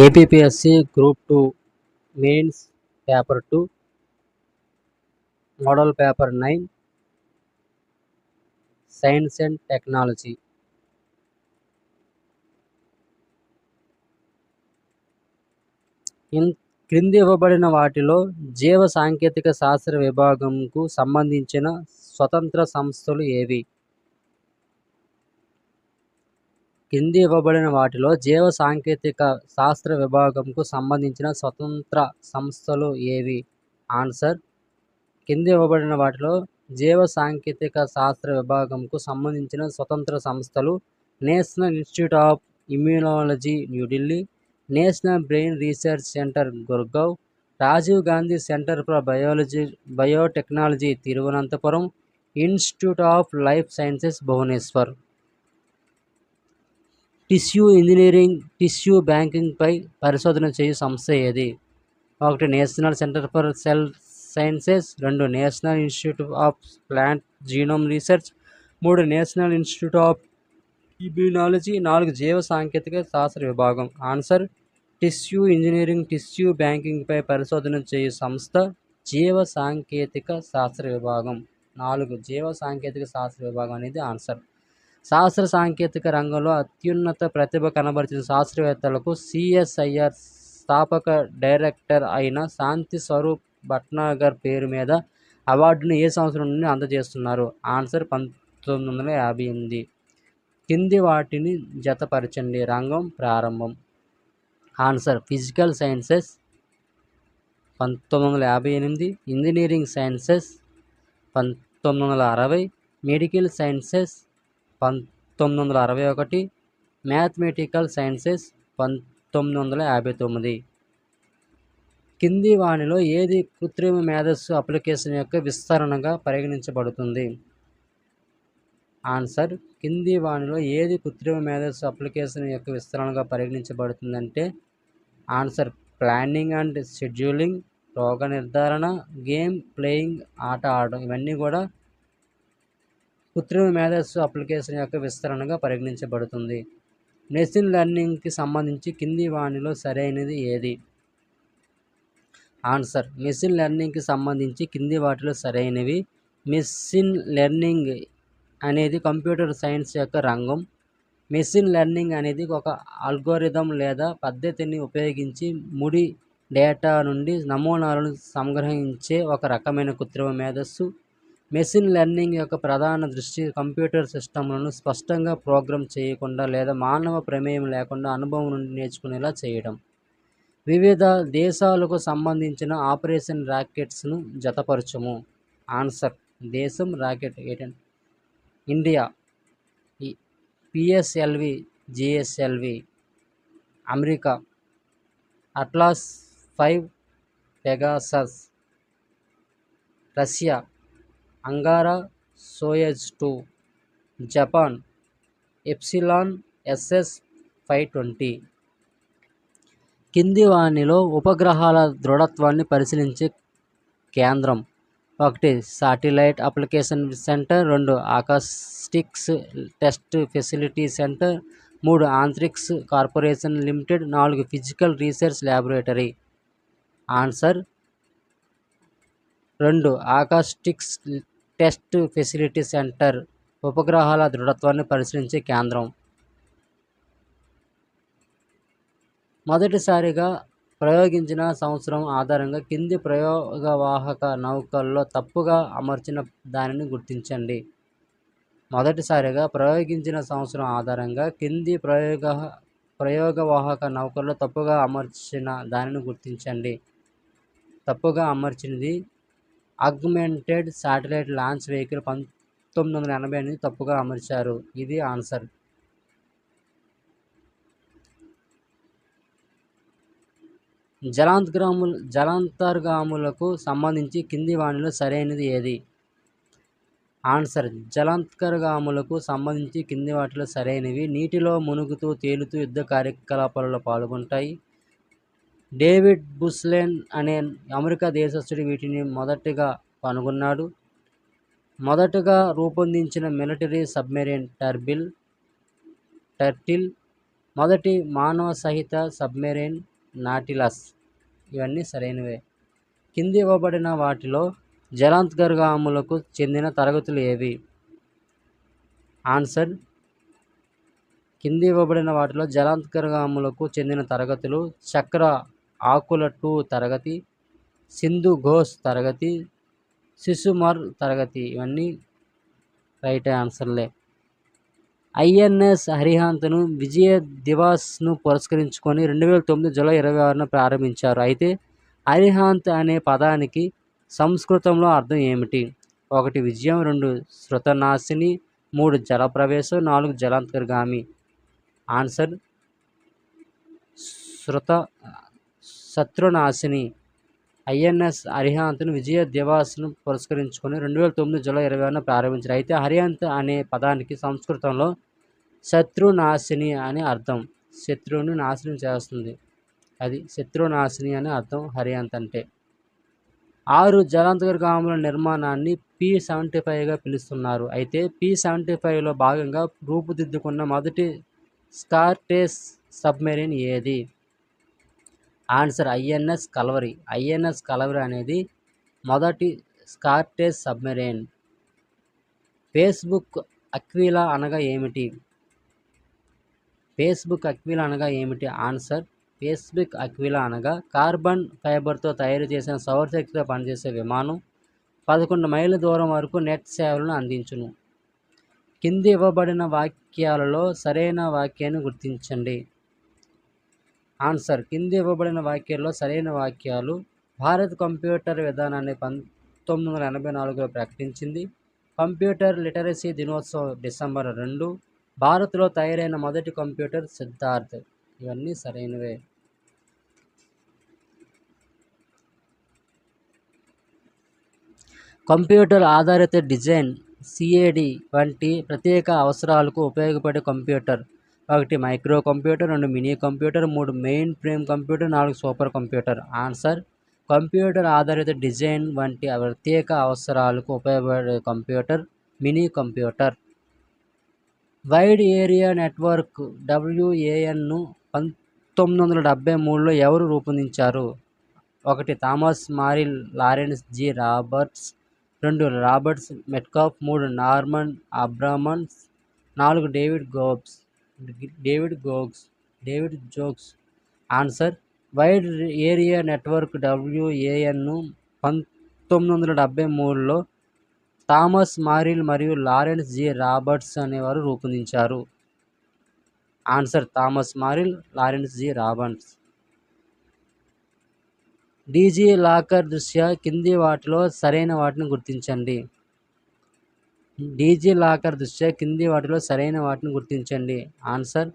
APPSC group 2 mains paper 2 model paper 9 science and technology. క్రింది ఇవ్వబడిన వాటిలో జీవ సాంకేతిక శాస్త్ర విభాగంకు సంబంధించిన స్వతంత్ర సంస్థలు ఏవి? కింది ఇవ్వబడిన వాటిలో జీవ సాంకేతిక శాస్త్ర విభాగంకు సంబంధించిన స్వతంత్ర సంస్థలు ఏవి? ఆన్సర్: కింది ఇవ్వబడిన వాటిలో జీవ సాంకేతిక శాస్త్ర విభాగంకు సంబంధించిన స్వతంత్ర సంస్థలు national institute of immunology New Delhi, national brain research centre Gurgaon, Rajiv Gandhi centre for biotechnology Thiruvananthapuram, institute of life sciences Bhubaneswar. Tissue engineering, tissue బ్యాంకింగ్పై పరిశోధన చేయు సంస్థ ఏది? 1. National centre for cell sciences, 2. National institute of plant genome research, 3. National institute of immunology, 4. జీవ సాంకేతిక శాస్త్ర విభాగం. Answer: tissue engineering, tissue బ్యాంకింగ్పై పరిశోధన చేయు సంస్థ జీవ సాంకేతిక శాస్త్ర విభాగం. 4. జీవ సాంకేతిక శాస్త్ర విభాగం అనేది ఆన్సర్. శాస్త్ర సాంకేతిక రంగంలో అత్యున్నత ప్రతిభ కనబరిచిన శాస్త్రవేత్తలకు సిఎస్ఐఆర్ స్థాపక డైరెక్టర్ అయిన శాంతి స్వరూప్ భట్నాగర్ పేరు మీద అవార్డును ఏ సంవత్సరం నుండి అందజేస్తున్నారు? ఆన్సర్: 1958. కింది వాటిని జతపరచండి. రంగం ప్రారంభం. Answer: physical sciences 1958, engineering sciences 1960, medical sciences 1961, mathematical sciences 1959. కింది వానిలో ఏది కృత్రిమ మేధస్సు అప్లికేషన్ యొక్క విస్తరణగా పరిగణించబడుతుంది? ఆన్సర్: కింది వానిలో ఏది కృత్రిమ మేధస్సు అప్లికేషన్ యొక్క విస్తరణగా పరిగణించబడుతుందంటే ఆన్సర్: ప్లానింగ్ అండ్ షెడ్యూలింగ్, రోగ నిర్ధారణ, గేమ్ ప్లేయింగ్, ఆట ఆడడం. ఇవన్నీ కూడా కృత్రిమ మేధస్సు అప్లికేషన్ యొక్క విస్తరణగా పరిగణించబడుతుంది. మెషిన్ లెర్నింగ్కి సంబంధించి కింది వానిలో సరైనది ఏది? ఆన్సర్: మెషిన్ లెర్నింగ్కి సంబంధించి కింది వాటిలో సరైనవి. మెషిన్ లెర్నింగ్ అనేది కంప్యూటర్ సైన్స్ యొక్క రంగం. మెషిన్ లెర్నింగ్ అనేది ఒక అల్గోరిథం లేదా పద్ధతిని ఉపయోగించి ముడి డేటా నుండి నమూనాలను సంగ్రహించే ఒక రకమైన కృత్రిమ మేధస్సు. మెషిన్ లెర్నింగ్ యొక్క ప్రధాన దృష్టి కంప్యూటర్ సిస్టమ్లను స్పష్టంగా ప్రోగ్రామ్ చేయకుండా లేదా మానవ ప్రమేయం లేకుండా అనుభవం నుండి నేర్చుకునేలా చేయడం. వివిధ దేశాలకు సంబంధించిన ఆపరేషన్ రాకెట్స్ను జతపరచుము. ఆన్సర్: దేశం rocket India PSLV GSLV, America Atlas 5 Pegasus, Russia Angara Soyuz 2, Japan Epsilon SS 520. కింది వానిలో ఉపగ్రహాల దృఢత్వాన్ని పరిశీలించే కేంద్రం: 1. Satellite application centre, 2. Acoustics test facility centre, 3. Antrix corporation limited, 4. Physical research laboratory. Answer: 2. Acoustics test facility centre ఉపగ్రహాల దృఢత్వాన్ని పరిశీలించే కేంద్రం. మొదటిసారిగా ప్రయోగించిన సంవత్సరం ఆధారంగా కింది ప్రయోగవాహక నౌకల్లో తప్పుగా అమర్చిన దానిని గుర్తించండి. మొదటిసారిగా ప్రయోగించిన సంవత్సరం ఆధారంగా కింది ప్రయోగవాహక నౌకల్లో తప్పుగా అమర్చిన దానిని గుర్తించండి. తప్పుగా అమర్చినది ఆగ్మెంటెడ్ శాటిలైట్ లాంచ్ వెహికల్ 1988 తప్పుగా అమర్చారు. ఇది ఆన్సర్. జలాంతర్గాములకు సంబంధించి కింది వానిలో సరైనది ఏది? ఆన్సర్: జలాంతర్గాములకు సంబంధించి కింది వాటిలో సరైనవి. నీటిలో మునుగుతూ తేలుతూ యుద్ధ కార్యకలాపాలలో పాల్గొంటాయి. డేవిడ్ బుస్లెన్ అనే అమెరికా దేశస్థుడు వీటిని మొదటగా కనుగొన్నాడు. మొదటగా రూపొందించిన మిలిటరీ సబ్మెరైన్ టర్టిల్. మొదటి మానవ సహిత సబ్మెరైన్ నాటిలస్. ఇవన్నీ సరైనవే. కింది ఇవ్వబడిన వాటిలో జలాంతర్గాములకు చెందిన తరగతులు ఏవి? ఆన్సర్ కింది ఇవ్వబడిన వాటిలో జలాంతర్గాములకు చెందిన తరగతులు చక్ర ఆకుల 2 తరగతి, సింధు ఘోష్ తరగతి, శిశుమర్ తరగతి. ఇవన్నీ రైట్ ఆన్సర్లే. ఐఎన్ఎస్ అరిహంత్ను విజయ దివాస్ను పురస్కరించుకొని 2009 జూలై 26న ప్రారంభించారు. అయితే అరిహంత్ అనే పదానికి సంస్కృతంలో అర్థం ఏమిటి? 1 విజయం, 2 శృతనాశిని, 3 జలప్రవేశం, 4 జలాంతర్గామి. ఆన్సర్ శత్రునాశిని. ఐఎన్ఎస్ అరిహంత్ను విజయ దివాస్ను పురస్కరించుకొని 2009 జూలై 26న ప్రారంభించారు. అయితే అరిహంత్ అనే పదానికి సంస్కృతంలో శత్రునాశిని అని అర్థం. శత్రువుని నాశనం చేస్తుంది, అది శత్రునాశిని అని అర్థం అరిహంత్ అంటే. 6 జలాంతర్గాముల నిర్మాణాన్ని P-75గా పిలుస్తున్నారు. అయితే P-75లో భాగంగా రూపుదిద్దుకున్న మొదటి స్కార్టేస్ సబ్మెరైన్ ఏది? Answer INS Calvary. INS Calvary అనేది మొదటి స్కార్టేస్ సబ్మెరైన్. ఫేస్బుక్ అక్విలా అనగా ఏమిటి? ఫేస్బుక్ అక్విలా అనగా ఏమిటి? ఆన్సర్ ఫేస్బుక్ అక్విలా అనగా కార్బన్ ఫైబర్తో తయారు చేసిన సౌరశక్తితో పనిచేసే విమానం. 11 మైళ్ళ దూరం వరకు నెట్ సేవలను అందించును. కింది ఇవ్వబడిన వాక్యాలలో సరైన వాక్యాన్ని గుర్తించండి. ఆన్సర్ కింది ఇవ్వబడిన వాక్యాల్లో సరైన వాక్యాలు: భారత్ కంప్యూటర్ విధానాన్ని 1984లో ప్రకటించింది. కంప్యూటర్ లిటరసీ దినోత్సవం డిసెంబర్ 2. భారత్లో తయారైన మొదటి కంప్యూటర్ సిద్ధార్థ్. ఇవన్నీ సరైనవే. కంప్యూటర్ ఆధారిత డిజైన్ CAD వంటి ప్రత్యేక అవసరాలకు ఉపయోగపడే computer: 1 micro computer, 2 mini computer, 3 main frame computer, 4 super computer. Answer computer ఆధారిత డిజైన్ వంటి ప్రత్యేక అవసరాలకు ఉపయోగపడే computer mini computer. Wide area network WANను 1973లో ఎవరు రూపొందించారు? 1 Thomas Marill Lawrence G Roberts, 2 Roberts Metcalfe, 3 Norman Abramson, 4 David Boggs. Answer wide area network WANను 1973లో థామస్ మారిల్ మరియు లారెన్స్ జి రాబర్ట్స్ అనేవారు రూపొందించారు. Answer Thomas Marill, Lawrence G Roberts. DG locker దృష్ట్యా కింది వాటిలో సరైన వాటిని గుర్తించండి. డీజీ లాకర్ దృష్ట్యా కింది వాటిలో సరైన వాటిని గుర్తించండి. ఆన్సర్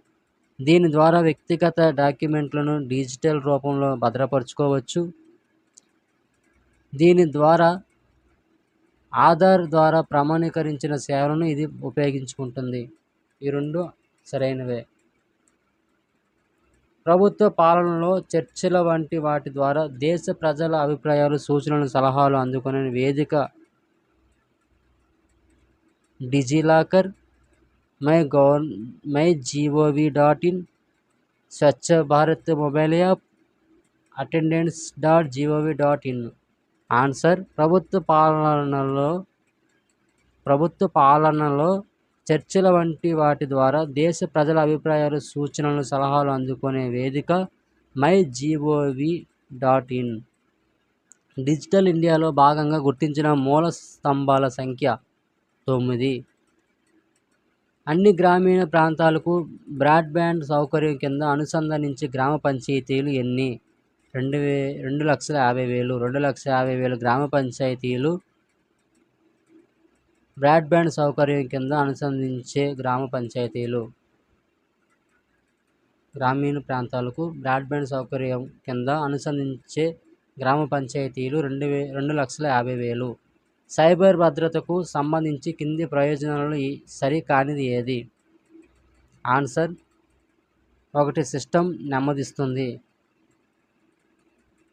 దీని ద్వారా వ్యక్తిగత డాక్యుమెంట్లను డిజిటల్ రూపంలో భద్రపరచుకోవచ్చు. దీని ద్వారా ఆధార్ ద్వారా ప్రామాణీకరించిన సేవలను ఇది ఉపయోగించుకుంటుంది. ఈ 2 సరైనవే. ప్రభుత్వ పాలనలో చర్చల వంటి వాటి ద్వారా దేశ ప్రజల అభిప్రాయాలు, సూచనలు, సలహాలు అందుకునే వేదిక DigiLocker, mygov.in, Swachh Bharat mobile app, attendance.gov.in. Answer ప్రభుత్వ పాలనలో చర్చల వంటి వాటి ద్వారా దేశ ప్రజల అభిప్రాయాలు, సూచనలు, సలహాలు అందుకునే వేదిక mygov.in. డిజిటల్ ఇండియాలో భాగంగా గుర్తించిన మూల స్తంభాల సంఖ్య 9. అన్ని గ్రామీణ ప్రాంతాలకు బ్రాడ్బ్యాండ్ సౌకర్యం కింద అనుసంధానించే గ్రామ పంచాయతీలు ఎన్ని? 2,50,000. 2,50,000 గ్రామ పంచాయతీలు బ్రాడ్బ్యాండ్ సౌకర్యం కింద అనుసంధానించే గ్రామ పంచాయతీలు. గ్రామీణ ప్రాంతాలకు బ్రాడ్బ్యాండ్ సౌకర్యం కింద అనుసంధానించే గ్రామ పంచాయతీలు 2,50,000. సైబర్ భద్రతకు సంబంధించి కింది ప్రయోజనాలలో సరికానిది ఏది? ఆన్సర్ 1 సిస్టమ్ నెమ్మదిస్తుంది,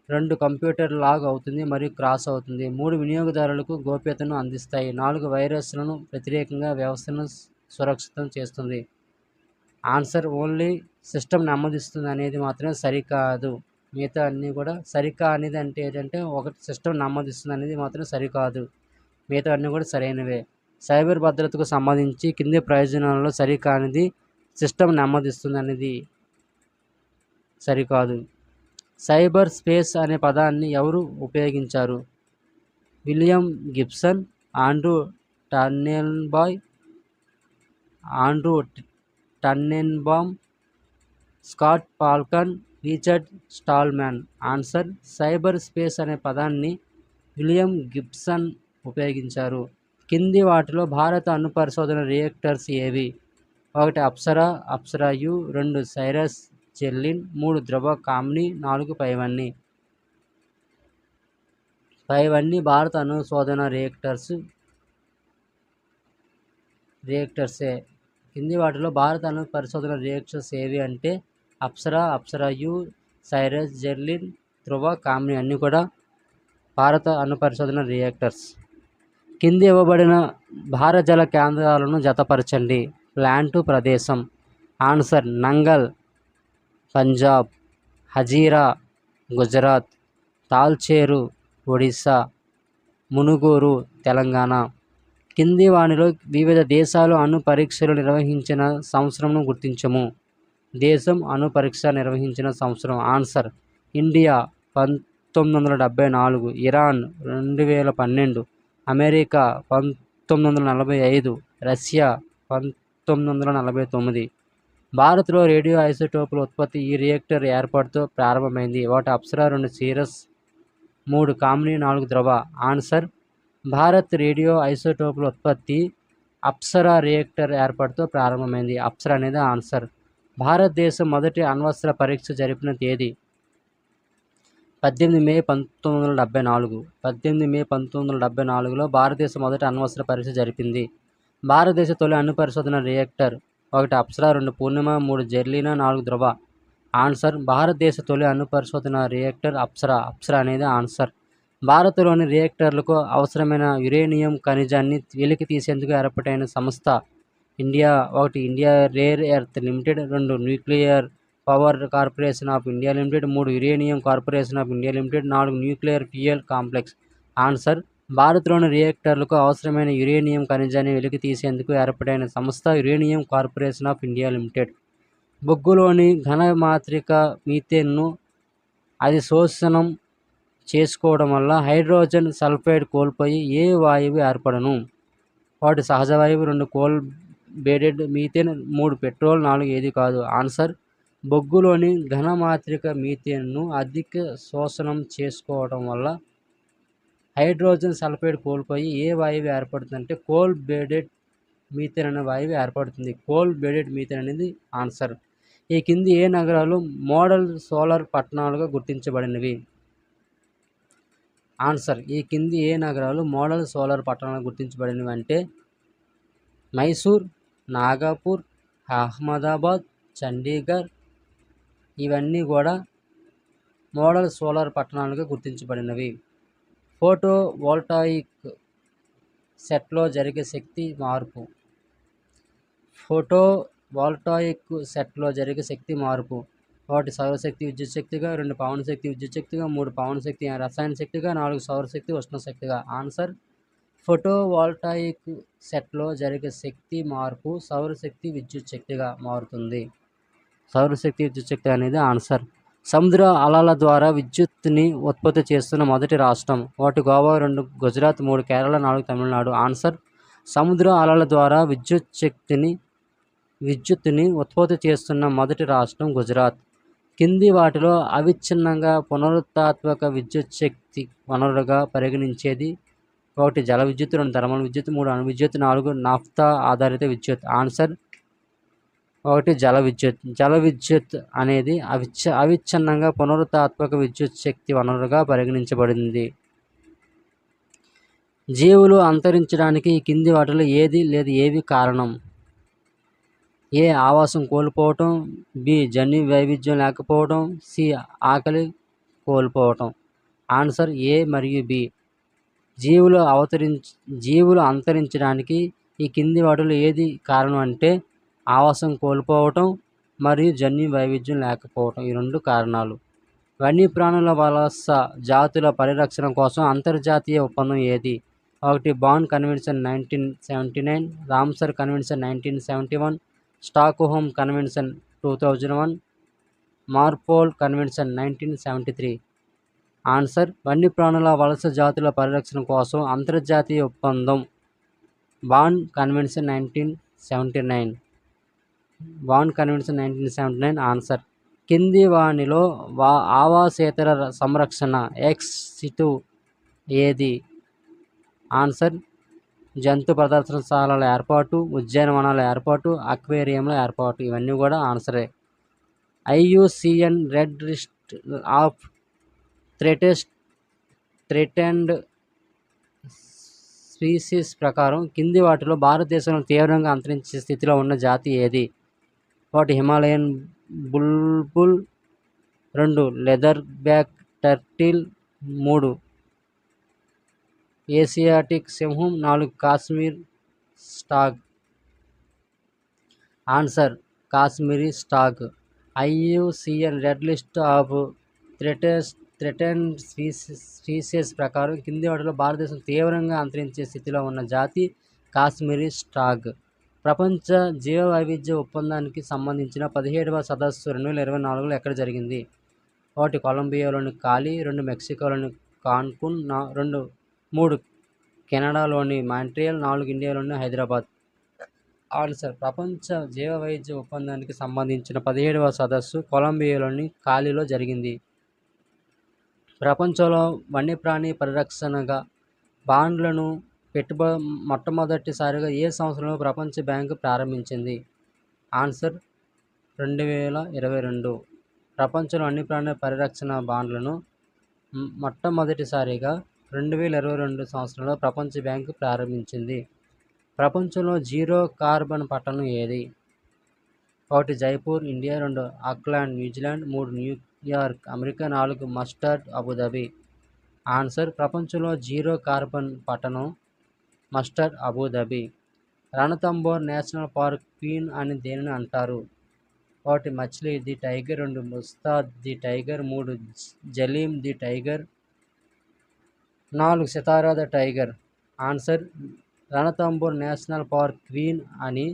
2 కంప్యూటర్ లాగ్ అవుతుంది మరియు క్రాష్ అవుతుంది, 3 వినియోగదారులకు గోప్యతను అందిస్తాయి, 4 వైరస్లను వ్యతిరేకంగా వ్యవస్థను సురక్షితం చేస్తుంది. ఆన్సర్ ఓన్లీ సిస్టమ్ నెమ్మదిస్తుంది అనేది మాత్రమే సరికాదు. మిగతా అన్నీ కూడా అనేది అంటే ఏంటంటే ఒకటి సిస్టమ్ నెమ్మదిస్తుంది అనేది మాత్రం సరికాదు. మిగతా అన్నీ కూడా సరైనవే. సైబర్ భద్రతకు సంబంధించి కింది ప్రయోజనాలలో సరికానిది సిస్టమ్ నెమ్మదిస్తుంది అనేది సరికాదు. సైబర్ స్పేస్ అనే పదాన్ని ఎవరు ఉపయోగించారు? William Gibson, Andrew Tanenbaum, Scott Falcon, Richard Stallman. Answer cyber space అనే పదాన్ని విలియం గిబ్సన్ ఉపయోగించారు. కింది వాటిలో భారత అణు పరిశోధన రియాక్టర్స్ ఏవి? 1 అప్సరా-యు, 2 సైరస్ జెర్లిన్, 3 ధ్రువ కామ్ని, 4 పైవన్నీ. భారత అణు శోధన రియాక్టర్సే. కింది వాటిలో భారత అణు పరిశోధన రియాక్టర్స్ ఏవి అంటే అప్సరా-యు, సైరస్ జెర్లిన్, ధ్రువ కామ్ని అన్నీ కూడా భారత అణు పరిశోధన రియాక్టర్స్. కింది ఇవ్వబడిన భారజల కేంద్రాలను జతపరచండి. ప్లాంటు ప్రదేశం. ఆన్సర్ నంగల్ పంజాబ్, హజీరా గుజరాత్, తాల్చేరు ఒడిశా, మునుగోరు తెలంగాణ. కింది వానిలో వివిధ దేశాలు అణు పరీక్షలు నిర్వహించిన సంవత్సరంను గుర్తించము. దేశం అణు పరీక్ష నిర్వహించిన సంవత్సరం. Answer India 1974, Iran 2012, America 1945, Russia 1949. భారత్లో రేడియో ఐసోటోపుల ఉత్పత్తి ఈ రియాక్టర్ ఏర్పాటుతో ప్రారంభమైంది. 1 అప్సరా, 2 సైరస్, 3 కామ్ని, 4 ధ్రువ. ఆన్సర్ భారత్ రేడియో ఐసోటోపుల ఉత్పత్తి అప్సరా రియాక్టర్ ఏర్పాటుతో ప్రారంభమైంది. అప్సరా అనేది ఆన్సర్. భారతదేశం మొదటి అణ్వస్త్ర పరీక్ష జరిపిన తేదీ 18 మే 1974. 18 మే 1974లో భారతదేశం మొదటి అణ్వస్త్ర పరీక్ష జరిపింది. భారతదేశ తొలి అణు పరిశోధన రియాక్టర్ 1 అప్సరా, 2 పూర్ణిమ, 3 జెర్లినా, 4 ధ్రువ. ఆన్సర్ భారతదేశ తొలి అణు పరిశోధన రియాక్టర్ అప్సరా అనేది ఆన్సర్. భారత్లోని రియాక్టర్లకు అవసరమైన యురేనియం ఖనిజాన్ని వెలికి తీసేందుకు ఏర్పాటైన సంస్థ 1 India rare earth limited, 2 nuclear power corporation of India limited, 3 uranium corporation of India limited, 4 nuclear fuel complex. Answer భారత్లోని రియాక్టర్లకు అవసరమైన యురేనియం ఖనిజాన్ని వెలికి తీసేందుకు ఏర్పాటైన సంస్థ uranium corporation of India limited. బొగ్గులోని ఘనమాత్రిక మీథేన్ను అది శోషణం చేసుకోవడం వల్ల హైడ్రోజన్ సల్ఫైడ్ కోల్పోయి ఏ వాయువు ఏర్పడను? 1 సహజ వాయువు, 2 కోల్ బేడెడ్ మీథేన్, 3 పెట్రోల్, 4 ఏది కాదు. ఆన్సర్ బొగ్గులోని ఘనమాత్రిక మీథేన్ను అధిక శోషణం చేసుకోవడం వల్ల హైడ్రోజన్ సల్ఫైడ్ కోల్పోయి ఏ వాయువు ఏర్పడుతుందంటే కోల్ బేడెడ్ మీథేన్ అనే వాయువు ఏర్పడుతుంది. కోల్ బేడెడ్ మీథేన్ అనేది ఆన్సర్. ఈ కింది ఏ నగరాలు మోడల్ సోలార్ పట్టణాలుగా గుర్తించబడినవి? ఆన్సర్ ఈ కింది ఏ నగరాలు మోడల్ సోలార్ పట్టణాలుగా గుర్తించబడినవి అంటే మైసూర్, నాగపూర్, అహ్మదాబాద్, చండీగఢ్. ఇవన్నీ కూడా మోడల్ సోలార్ పట్టణాలుగా గుర్తించబడినవి. ఫోటో వోల్టాయిక్ సెట్లో జరిగే శక్తి మార్పు. ఫోటో వోల్టాయిక్ సెట్లో జరిగే శక్తి మార్పు 1 సౌరశక్తి విద్యుత్ శక్తిగా, 2 పవన శక్తి విద్యుత్ శక్తిగా, 3 పవన శక్తి రసాయన శక్తిగా, 4 సౌరశక్తి ఉష్ణ శక్తిగా. ఆన్సర్ ఫోటో వోల్టాయిక్ సెట్లో జరిగే శక్తి మార్పు సౌరశక్తి విద్యుత్ శక్తిగా మారుతుంది. సౌరశక్తి విద్యుత్ శక్తి అనేది ఆన్సర్. సముద్ర అలల ద్వారా విద్యుత్తుని ఉత్పత్తి చేస్తున్న మొదటి రాష్ట్రం 1 గోవా, 2 గుజరాత్, 3 కేరళ, 4 తమిళనాడు. ఆన్సర్ సముద్ర అలల ద్వారా విద్యుత్తుని ఉత్పత్తి చేస్తున్న మొదటి రాష్ట్రం గుజరాత్. కింది వాటిలో అవిచ్ఛిన్నంగా పునరుత్పాదక విద్యుత్ శక్తి వనరులుగా పరిగణించేది 1 జల విద్యుత్, 2 థర్మల్ విద్యుత్, 3 అణు విద్యుత్, 4 నాఫ్తా ఆధారిత విద్యుత్. ఆన్సర్ 1 జల విద్యుత్. జల విద్యుత్ అనేది అవిచ్ఛిన్నంగా పునరుత్పాదక విద్యుత్ శక్తి వనరుగా పరిగణించబడింది. జీవులు అంతరించడానికి ఈ కింది వాటిలో ఏది లేదా ఏవి కారణం? ఏ ఆవాసం కోల్పోవటం, బి జన్యు వైవిధ్యం లేకపోవడం, సి ఆకలి కోల్పోవటం. ఆన్సర్ ఏ మరియు బి. జీవులు అంతరించడానికి ఈ కింది వాటిలో ఏది కారణం అంటే ఆవాసం కోల్పోవటం మరియు జన్యు వైవిధ్యం లేకపోవటం ఈ 2 కారణాలు. వన్యప్రాణుల వలస జాతుల పరిరక్షణ కోసం అంతర్జాతీయ ఒప్పందం ఏది? 1 Bonn convention 1979, Ramsar convention 1971, Stockholm convention 2001, MARPOL convention 1973. Answer వన్యప్రాణుల వలస జాతుల పరిరక్షణ కోసం అంతర్జాతీయ ఒప్పందం Bonn convention 1979. Bonn convention 1979 answer. కింది వానిలో ఆవాసేతర సంరక్షణ ఎక్స్ సిటు ఏది? ఆన్సర్ జంతు ప్రదర్శనశాలల ఏర్పాటు, ఉద్యానవనాల ఏర్పాటు, అక్వేరియంల ఏర్పాటు ఇవన్నీ కూడా ఆన్సరే. IUCN red list of threatened species ప్రకారం కింది వాటిలో భారతదేశంలో తీవ్రంగా అంతరించే స్థితిలో ఉన్న జాతి ఏది? 1 హిమాలయన్ బుల్బుల్, 2 లెదర్ బ్యాక్ టర్టిల్, 3 ఏసియాటిక్ సింహం, 4 Kashmir stag. Answer Kashmiri stag. IUCN red list of threatened species ప్రకారం కింది వాటిలో భారతదేశం తీవ్రంగా అంతరించే స్థితిలో ఉన్న జాతి కాశ్మీరీ స్టాగ్. ప్రపంచ జీవ వైవిధ్య ఒప్పందానికి సంబంధించిన 17వ సదస్సు 2024లో ఎక్కడ జరిగింది? 1 కొలంబియాలోని కాలి, 2 మెక్సికోలోని కాన్కున్, 3 కెనడాలోని మాంట్రియల్, 4 ఇండియాలోని హైదరాబాద్. ఆన్సర్ ప్రపంచ జీవ వైవిధ్య ఒప్పందానికి సంబంధించిన 17వ సదస్సు కొలంబియాలోని కాలిలో జరిగింది. ప్రపంచంలో వన్యప్రాణి పరిరక్షణగా బాండ్లను మొట్టమొదటిసారిగా ఏ సంవత్సరంలో ప్రపంచ బ్యాంకు ప్రారంభించింది? ఆన్సర్ 2022. ప్రపంచంలో వన్యప్రాణి పరిరక్షణ బాండ్లను మొట్టమొదటిసారిగా 2022 సంవత్సరంలో ప్రపంచ బ్యాంకు ప్రారంభించింది. ప్రపంచంలో జీరో కార్బన్ పట్టణం ఏది? 1 Jaipur India, 2 Auckland New Zealand, 3 New York America, 4 Muscat Abu Dhabi. Answer ప్రపంచంలో జీరో కార్బన్ పట్టణం Muscat Abu Dhabi. Ranthambore national park queen అని దేనిని అంటారు? 1 Machli the tiger, 2 Ustad the tiger, 3 Zalim the tiger, 4 Sitara the tiger. Answer Ranthambore national park queen అని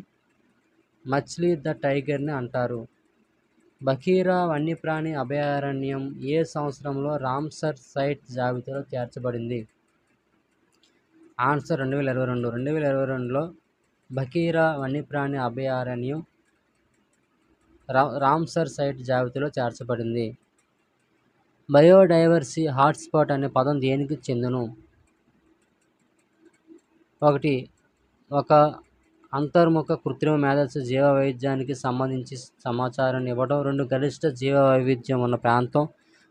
మచ్లీ ద టైగర్ని అంటారు. బఖీరా వన్యప్రాణి అభయారణ్యం ఏ సంవత్సరంలో రామ్సర్ సైట్ జాబితాలో చేర్చబడింది? ఆన్సర్ 2022. 2022లో బఖీరా వన్యప్రాణి అభయారణ్యం రామ్సర్ సైట్ జాబితాలో చేర్చబడింది. బయోడైవర్సిటీ హాట్స్పాట్ అనే పదం దేనికి చెందును? 1 ఒక అంతర్ముఖ కృత్రిమ మేధస్సు జీవ వైవిధ్యానికి సంబంధించి సమాచారాన్ని ఇవ్వడం, 2 గరిష్ట జీవ వైవిధ్యం ఉన్న ప్రాంతం,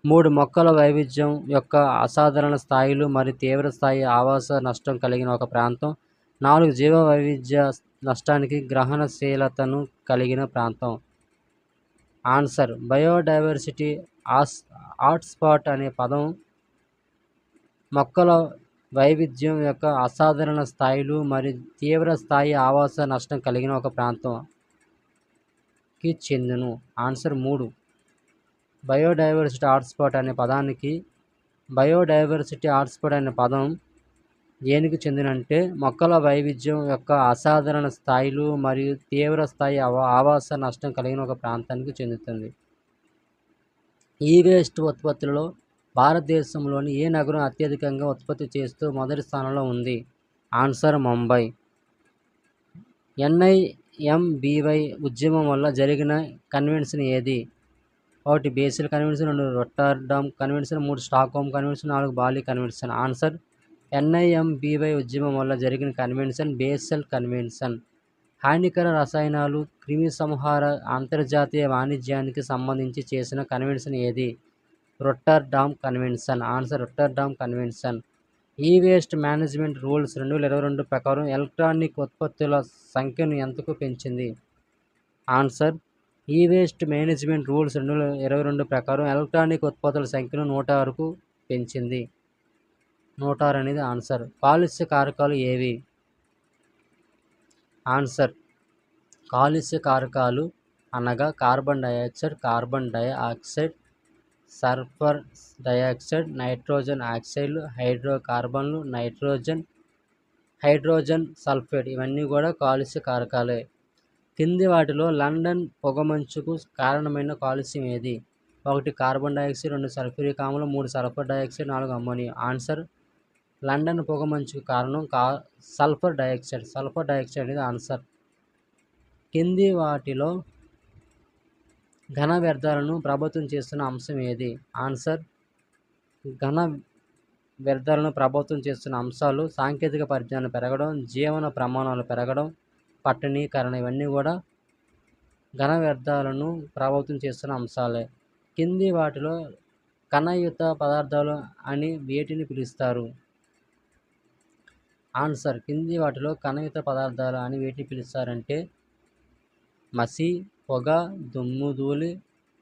3 మొక్కల వైవిధ్యం యొక్క అసాధారణ స్థాయిలు మరియు తీవ్ర స్థాయి ఆవాస నష్టం కలిగిన ఒక ప్రాంతం, 4 జీవ వైవిధ్య నష్టానికి గ్రహణశీలతను కలిగిన ప్రాంతం. ఆన్సర్ బయోడైవర్సిటీ హాట్స్పాట్ అనే పదం మొక్కల వైవిధ్యం యొక్క అసాధారణ స్థాయిలు మరియు తీవ్ర స్థాయి ఆవాస నష్టం కలిగిన ఒక ప్రాంతంకి చెందును. ఆన్సర్ 3. బయోడైవర్సిటీ హాట్స్పాట్ అనే పదం దేనికి చెందినంటే మొక్కల వైవిధ్యం యొక్క అసాధారణ స్థాయిలు మరియు తీవ్ర స్థాయి ఆవాస నష్టం కలిగిన ఒక ప్రాంతానికి చెందుతుంది. ఈ వేస్ట్ ఉత్పత్తులలో భారతదేశంలోని ఏ నగరం అత్యధికంగా ఉత్పత్తి చేస్తూ మొదటి స్థానంలో ఉంది? ఆన్సర్ ముంబై. ఎన్ఐఎంబివై ఉద్యమం వల్ల జరిగిన కన్వెన్షన్ ఏది? 1 Basel convention, 2 Rotterdam convention, 3 Stockholm convention, 4 Bali convention. Answer NIMBY ఉద్యమం వల్ల జరిగిన కన్వెన్షన్ బేసిల్ కన్వెన్షన్. హానికర రసాయనాలు క్రిమిసంహార అంతర్జాతీయ వాణిజ్యానికి సంబంధించి చేసిన కన్వెన్షన్ ఏది? Rotterdam convention. Answer Rotterdam convention. E waste management rules 2022 ప్రకారం ఎలక్ట్రానిక్ ఉత్పత్తుల సంఖ్యను ఎంతకు పెంచింది? ఆన్సర్ ఈ వేస్ట్ మేనేజ్మెంట్ రూల్స్ 2022 ప్రకారం ఎలక్ట్రానిక్ ఉత్పత్తుల సంఖ్యను 106కు పెంచింది. 106 అనేది ఆన్సర్. కాలుష్య కారకాలు ఏవి? ఆన్సర్ కాలుష్య కారకాలు అనగా carbon dioxide, carbon dioxide, sulphur dioxide, nitrogen ఆక్సైడ్లు, హైడ్రోకార్బన్లు, హైడ్రోజన్ సల్ఫైడ్ ఇవన్నీ కూడా కాలుష్య కారకాలే. కింది వాటిలో లండన్ పొగమంచుకు కారణమైన కాలుష్యం ఏది? 1 కార్బన్ డయాక్సైడ్, 2 సల్ఫ్యూరిక్ ఆమ్లం, 3 sulphur dioxide, 4 ammonia. Answer London పొగమంచుకు కారణం సల్ఫర్ డయాక్సైడ్. సల్ఫర్ డయాక్సైడ్ అనేది ఆన్సర్. కింది వాటిలో ఘన వ్యర్థాలను ప్రభావితం చేస్తున్న అంశం ఏది? ఆన్సర్ ఘన వ్యర్థాలను ప్రభావితం చేస్తున్న అంశాలు సాంకేతిక పరిజ్ఞానం పెరగడం, జీవన ప్రమాణాలు పెరగడం, పట్టణీకరణ ఇవన్నీ కూడా ఘన వ్యర్థాలను ప్రభావితం చేస్తున్న అంశాలే. కింది వాటిలో కణయుత పదార్థాలు అని వేటిని పిలుస్తారు? ఆన్సర్ కింది వాటిలో కణయుత పదార్థాలు అని వేటిని పిలుస్తారంటే మసి, పొగ, దుమ్ము ధూళి,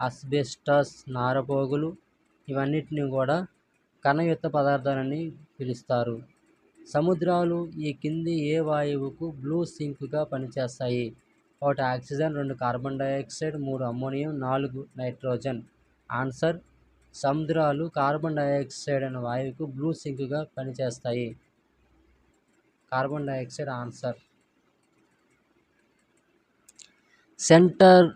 అస్బెస్టాస్, నారపోగులు ఇవన్నిటిని కూడా కణయుత పదార్థాలని పిలుస్తారు. సముద్రాలు ఈ కింది ఏ వాయువుకు బ్లూ సింక్గా పనిచేస్తాయి? 1 oxygen, 2 carbon dioxide, 3 ammonium, 4 nitrogen. Answer సముద్రాలు కార్బన్ డయాక్సైడ్ అనే వాయువుకు బ్లూ సింక్గా పనిచేస్తాయి. Carbon dioxide answer. Centre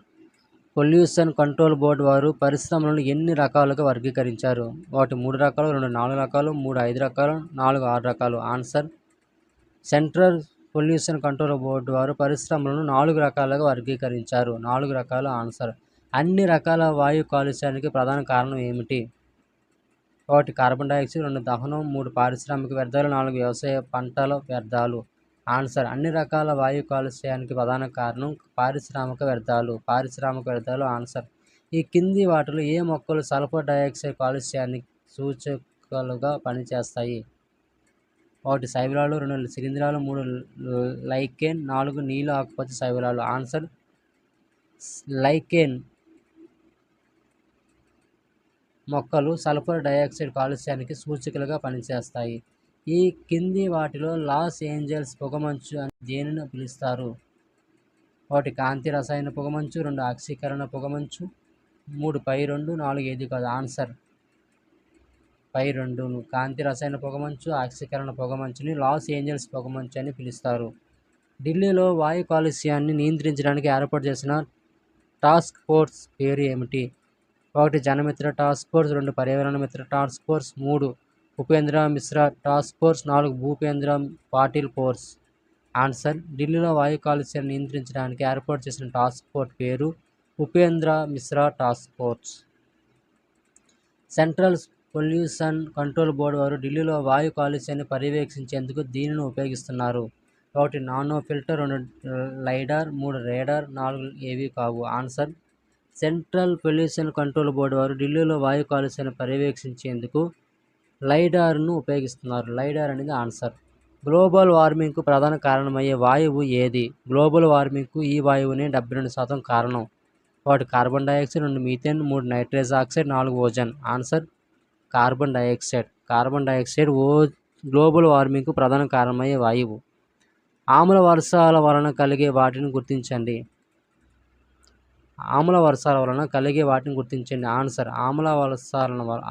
pollution control board వారు పరిశ్రమలను ఎన్ని రకాలుగా వర్గీకరించారు? 1 3 రకాలు, 2 4 రకాలు, 3 5 రకాలు, 4 6 రకాలు. Answer central pollution control board వారు పరిశ్రమలను 4 రకాలుగా వర్గీకరించారు. 4 రకాలు ఆన్సర్. అన్ని రకాల వాయు కాలుష్యానికి ప్రధాన కారణం ఏమిటి? 1 కార్బన్ డయాక్సైడ్, 2 దహనం, 3 పారిశ్రామిక వ్యర్థాలు, 4 వ్యవసాయ పంటల వ్యర్థాలు. ఆన్సర్ అన్ని రకాల వాయు కాలుష్యానికి ప్రధాన కారణం పారిశ్రామిక వ్యర్థాలు. ఆన్సర్. ఈ కింది వాటిలో ఏ మొక్కలు సల్ఫర్ డయాక్సైడ్ కాలుష్యానికి సూచికలుగా పనిచేస్తాయి? 1 శైవలాలు, 2 శిలీంధ్రాలు, 3 లైకెన్, 4 నీలి ఆకుపచ్చ శైవలాలు. ఆన్సర్ లైకెన్ మొక్కలు సల్ఫర్ డయాక్సైడ్ కాలుష్యానికి సూచికలుగా పనిచేస్తాయి. ఈ కింది వాటిలో లాస్ ఏంజల్స్ పొగమంచు అని దేనిని పిలుస్తారు? 1 కాంతి రసాయన పొగమంచు, 2 ఆక్సీకరణ పొగమంచు, 3 పై2, 4 ఏది కాదు. ఆన్సర్ పై2 కాంతి రసాయన పొగమంచు, ఆక్సీకరణ పొగమంచుని లాస్ ఏంజల్స్ పొగమంచు అని పిలుస్తారు. ఢిల్లీలో వాయు కాలుష్యాన్ని నియంత్రించడానికి ఏర్పాటు చేసిన టాస్క్ ఫోర్స్ పేరు ఏమిటి? 1 జనమిత్ర టాస్క్ ఫోర్స్, 2 పర్యావరణ మిత్ర task force, 3 Upendra Mishra task force, 4 Bhupendra Patil force. Answer ఢిల్లీలో వాయు కాలుష్యాన్ని నియంత్రించడానికి ఏర్పాటు చేసిన టాస్క్ ఫోర్స్ పేరు Upendra Mishra task force. Central pollution control board వారు ఢిల్లీలో వాయు కాలుష్యాన్ని పర్యవేక్షించేందుకు దీనిని ఉపయోగిస్తున్నారు? 1 నానో ఫిల్టర్, 2 లైడార్, 3 రేడార్, 4 ఏవి కావు. Answer central pollution control board వారు ఢిల్లీలో వాయు కాలుష్యాన్ని పర్యవేక్షించేందుకు లైడార్ను ఉపయోగిస్తున్నారు. లైడార్ అనేది ఆన్సర్. గ్లోబల్ వార్మింగ్కు ప్రధాన కారణమయ్యే వాయువు ఏది? గ్లోబల్ వార్మింగ్కు ఈ వాయువునే 72% కారణం. 1 carbon dioxide, 2 methane, 3 nitrous oxide, 4 ozone. Answer carbon dioxide. Carbon dioxide global వార్మింగ్కు ప్రధాన కారణమయ్యే వాయువు. ఆమ్ల వర్షాల వలన కలిగే వాటిని గుర్తించండి. ఆమ్ల ఆన్సర్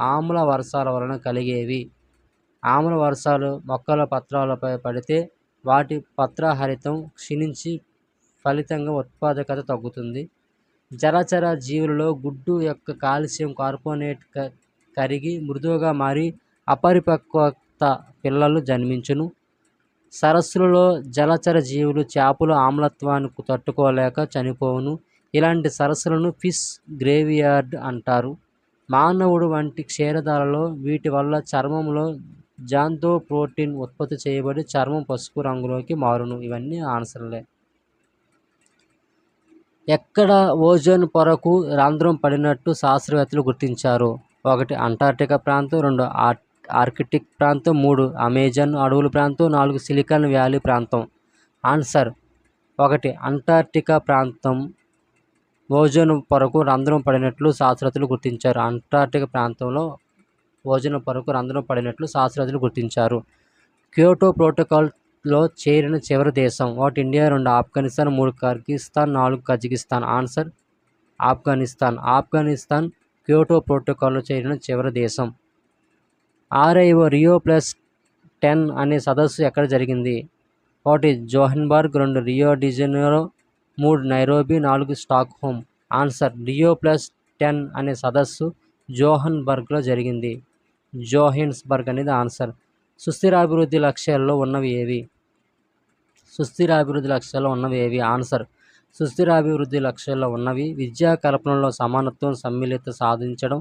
ఆమ్ల వర్షాల వలన కలిగేవి. ఆమ్ల వర్షాలు మొక్కల పత్రాలపై పడితే వాటి పత్రహరితం క్షీణించి ఫలితంగా ఉత్పాదకత తగ్గుతుంది. జలచర జీవులలో గుడ్డు యొక్క కాల్షియం కార్బోనేట్ కరిగి మృదువుగా మారి అపరిపక్వత పిల్లలు జన్మించును. సరస్సులలో జలచర జీవులు చేపలు ఆమ్లత్వానికి తట్టుకోలేక చనిపోవును. ఇలాంటి సరస్సులను ఫిష్ గ్రేవియార్డ్ అంటారు. మానవుడు వంటి క్షీరదాలలో వీటి వల్ల చర్మంలో జాంతో ప్రోటీన్ ఉత్పత్తి చేయబడి చర్మం పసుపు రంగులోకి మారును. ఇవన్నీ ఆన్సర్లే. ఎక్కడ ఓజోన్ పొరకు రంధ్రం పడినట్టు శాస్త్రవేత్తలు గుర్తించారు? 1 అంటార్క్టికా ప్రాంతం, 2 ఆర్కిటిక్ ప్రాంతం, 3 అమెజాన్ అడవుల ప్రాంతం, 4 సిలికాన్ వ్యాలీ ప్రాంతం. ఆన్సర్ 1 అంటార్క్టికా ప్రాంతం ఓజోన్ పొరకు రంధ్రం పడినట్లు శాస్త్రవేత్తలు గుర్తించారు. అంటార్క్టికా ప్రాంతంలో ఓజోన్ పొరకు రంధ్రం పడినట్లు శాస్త్రవేత్తలు గుర్తించారు. క్యోటో ప్రోటోకాల్ లో చేరిన చివరి దేశం? ఒకటి India, 2 Afghanistan, 3 Kazakhstan, 4 Kazakhstan. Answer Afghanistan. Afghanistan Kyoto ప్రోటోకాల్లో చేరిన చివరి దేశం. 6వ రియో+10 అనే సదస్సు ఎక్కడ జరిగింది? 1 Johannesburg, 2 Rio de Janeiro, 3 Nairobi, 4 Stockholm. Answer రియో+10 అనే సదస్సు జోహన్బర్గ్లో జరిగింది. జోహెన్స్బర్గ్ అనేది ఆన్సర్. సుస్థిరాభివృద్ధి లక్ష్యాల్లో ఉన్నవి ఏవి? సుస్థిరాభివృద్ధి లక్ష్యాల్లో ఉన్నవి ఏవి? ఆన్సర్ సుస్థిరాభివృద్ధి లక్ష్యాల్లో ఉన్నవి విద్యా కల్పనలో సమానత్వం, సమ్మిళిత సాధించడం,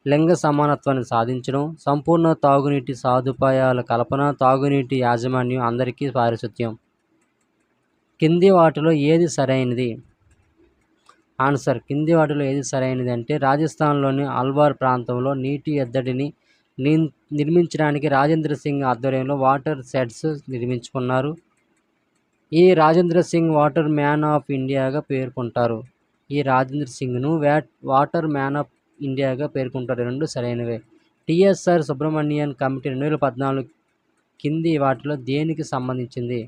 లింగ సమానత్వాన్ని సాధించడం, సంపూర్ణ తాగునీటి సదుపాయాల కల్పన, తాగునీటి యాజమాన్యం, అందరికీ పారిశుద్ధ్యం. కింది వాటిలో ఏది సరైనది? ఆన్సర్ కింది వాటిలో ఏది సరైనది అంటే రాజస్థాన్లోని అల్వార్ ప్రాంతంలో నీటి ఎద్దడిని నిర్మించడానికి రాజేంద్ర సింగ్ ఆధ్వర్యంలో వాటర్ షెడ్స్ నిర్మించుకున్నారు. ఈ Rajendra Singh water man of ఇండియాగా పేర్కొంటారు. ఈ రాజేంద్ర సింగ్ను వాటర్ మ్యాన్ ఆఫ్ ఇండియాగా పేర్కొంటారు. రెండు సరైనవే. టిఎస్ఆర్ సుబ్రమణియన్ కమిటీ 2014 కింది వాటిలో దేనికి సంబంధించింది?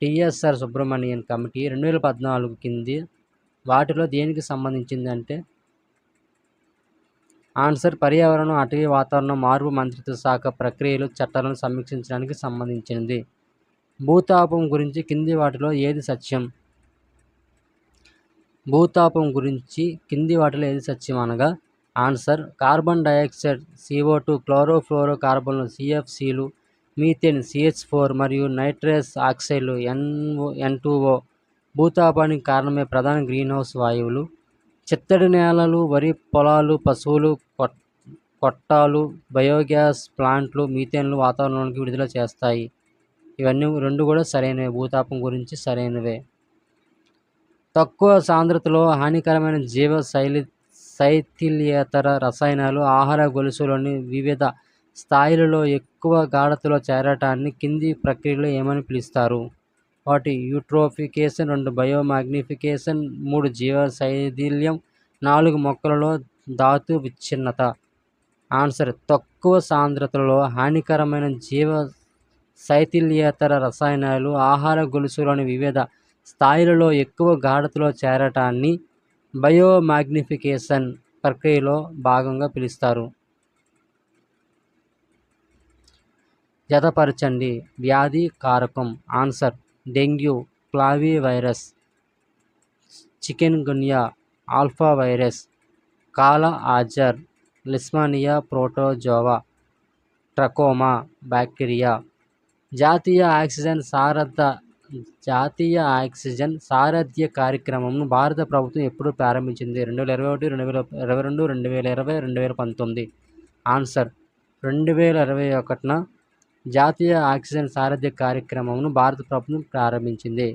టిఎస్ఆర్ సుబ్రమణియన్ కమిటీ 2014 కింది వాటిలో దేనికి సంబంధించింది అంటే ఆన్సర్ పర్యావరణం, అటవీ వాతావరణ మార్పు మంత్రిత్వ శాఖ ప్రక్రియలు, చట్టాలను సమీక్షించడానికి సంబంధించినది. భూతాపం గురించి కింది వాటిలో ఏది సత్యం? భూతాపం గురించి కింది వాటిలో ఏది సత్యం అనగా answer carbon dioxide CO2, chlorofluoro కార్బన్లు CFCలు, మీథేన్ CH4 మరియు నైట్రస్ ఆక్సైడ్లు N2O భూతాపానికి కారణమే ప్రధాన గ్రీన్హౌస్ వాయువులు. చిత్తడి నేలలు, వరి పొలాలు, పశువులు కొట్టాలు, బయోగ్యాస్ ప్లాంట్లు మీథేన్లు వాతావరణంలోకి విడుదల చేస్తాయి. ఇవన్నీ రెండు కూడా సరైనవే. భూతాపం గురించి సరైనవే. తక్కువ సాంద్రతలో హానికరమైన శైథిల్యేతర రసాయనాలు ఆహార గొలుసులోని వివిధ స్థాయిలలో ఎక్కువ గాఢతలో చేరటాన్ని కింది ప్రక్రియలో ఏమని పిలుస్తారు? 1 యూట్రోఫికేషన్, 2 బయోమాగ్నిఫికేషన్, 3 జీవశైథిల్యం, 4 మొక్కలలో ధాతు విచ్ఛిన్నత. ఆన్సర్ తక్కువ సాంద్రతలో హానికరమైన శైథిల్యేతర రసాయనాలు ఆహార గొలుసులోని వివిధ స్థాయిలలో ఎక్కువ గాఢతలో చేరటాన్ని బయోమాగ్నిఫికేషన్ ప్రక్రియలో భాగంగా పిలుస్తారు. జతపరచండి. వ్యాధి కారకం. Answer dengue flavivirus, chikungunya alphavirus, kala azar, leishmania protozoa, trachoma bacteria. జాతీయ ఆక్సిజన్ సారథ్య కార్యక్రమంను భారత ప్రభుత్వం ఎప్పుడు ప్రారంభించింది? 2021, 2022, 2020, 2019. ఆన్సర్ 2021న జాతీయ ఆక్సిజన్ సారథ్య కార్యక్రమంను భారత ప్రభుత్వం ప్రారంభించింది.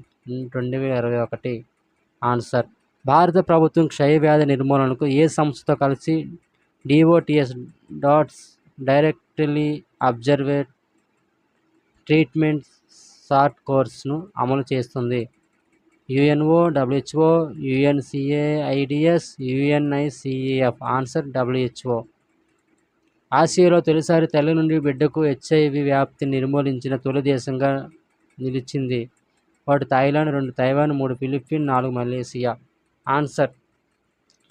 2021. ఆన్సర్ భారత ప్రభుత్వం క్షయవ్యాధి నిర్మూలనకు ఏ సంస్థతో కలిసి DOTS directly observed treatment short కోర్స్ను అమలు చేస్తుంది? UNO, WHO, UNCAIDS, UNICEF. Answer WHO. ఆసియాలో తొలిసారి తల్లి నుండి బిడ్డకు HIV వ్యాప్తిని నిర్మూలించిన తొలి దేశంగా నిలిచింది? 1 Thailand, 2 Taiwan, 3 Philippine, 4 Malaysia. Answer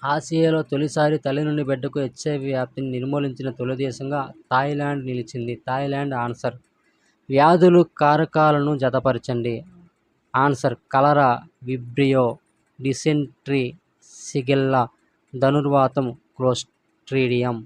ఆసియాలో తొలిసారి తల్లి నుండి బిడ్డకు HIV వ్యాప్తిని నిర్మూలించిన తొలి దేశంగా థాయిలాండ్ నిలిచింది. థాయిలాండ్. ఆన్సర్ వ్యాధులు కారకాలను జతపరచండి. ఆన్సర్ కలరా, విబ్రియో, డిసెంట్రీ, సిగెల్లా, ధనుర్వాతం, క్లోస్ట్రీడియం.